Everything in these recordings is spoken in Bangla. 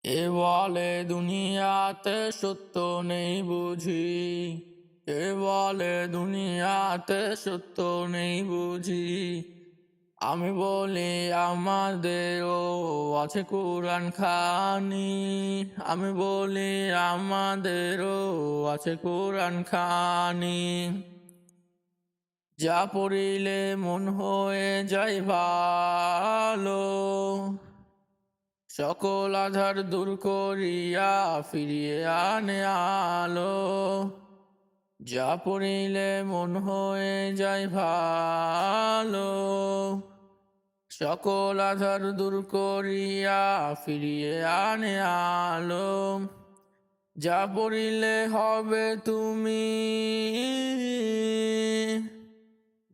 এ বলে দুনিয়াতে সত্য নেই বুঝি, এ বলে দুনিয়াতে সত্য নেই বুঝি। আমি বলি আমাদেরও আছে কোরআন খানি, আমি বলি আমাদেরও আছে কোরআন খানি। যা পড়িলে মন হয়ে যায় ভালো, সকল আধার দূর করিয়া ফিরিয়ে আনে আলো। যা পড়িলে মন হয়ে যায় ভালো, সকল আধার দূর করিয়া ফিরিয়ে আনে আলো। যা পড়িলে হবে তুমি,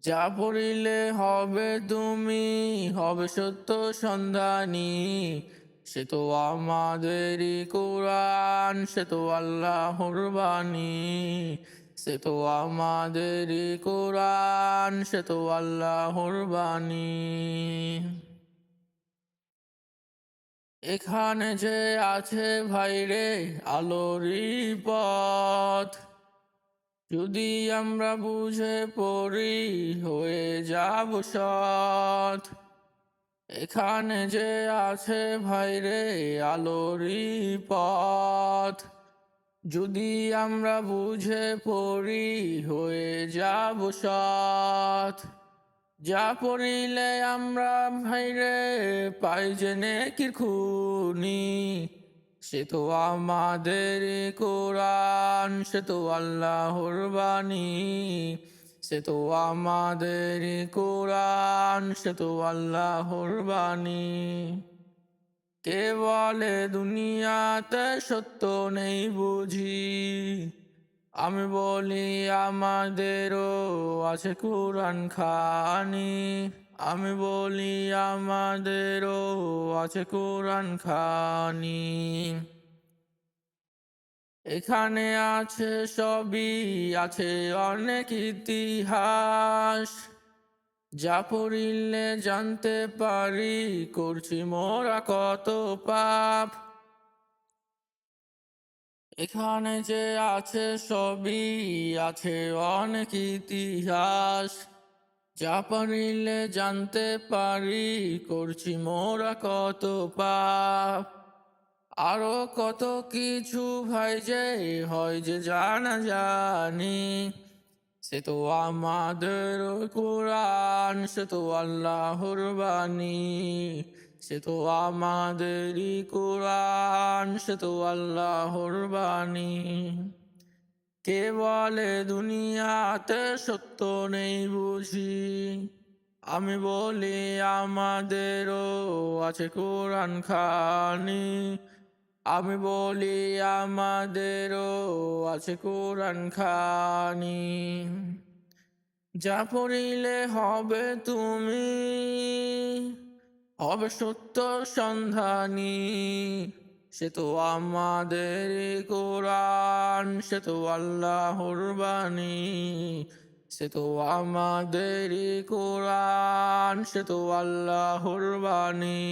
যা পড়িলে হবে তুমি, হবে সত্য সন্ধানী। সে তো আমাদেরই কোরআন, সে তো আল্লাহর বাণী। সে তো আমাদেরই কোরআন, সে তো আল্লাহর বাণী। এখানে যে আছে ভাইরে আলোরই পথ, যদি আমরা বুঝে পড়ি হয়ে যাব সৎ। এখানে যে আছে ভাইরে আলোরই পথ, যদি আমরা বুঝে পড়ি হয়ে যাব সৎ। যা পড়িলে আমরা ভাইরে পাই যে নেকির খুনি, সে তো আমাদের কোরআন, সে তো আল্লাহর বাণী। সে তো আমাদের কোরআন, সে তো আল্লাহর বাণী। কে বলে দুনিয়াতে সত্য নেই বুঝি, আমি বলি আমাদেরও আছে কোরআন খানি, আমি বলি আমাদেরও আছে কোরআন খানি। এখানে আছে সবই, আছে অনেক ইতিহাস, যা পড়িলে জানতে পারি করছি মোরা কত পাপ। এখানে যে আছে সবই, আছে অনেক ইতিহাস, যা পড়িলে জানতে পারি করছি মোরা কত পাপ। আরো কত কিছু ভাই যে হয় যে জানা জানি, সে তো আমাদের কোরআন, সে তো আল্লাহর বাণী। সে তো আমাদেরই কোরআন, সে তো আল্লাহর বাণী। কে বলে দুনিয়াতে সত্য নেই বুঝি, আমি বলি আমাদেরও আছে কোরআন খানি, আমি বলি আমাদেরও আছে কোরআন খানি। যা পড়িলে হবে তুমি, হবে সত্য সন্ধানী। সে তো আমাদের কোরআন, সে তো আল্লাহর বাণী। সে তো আমাদের কোরআন, সে তো আল্লাহর বাণী।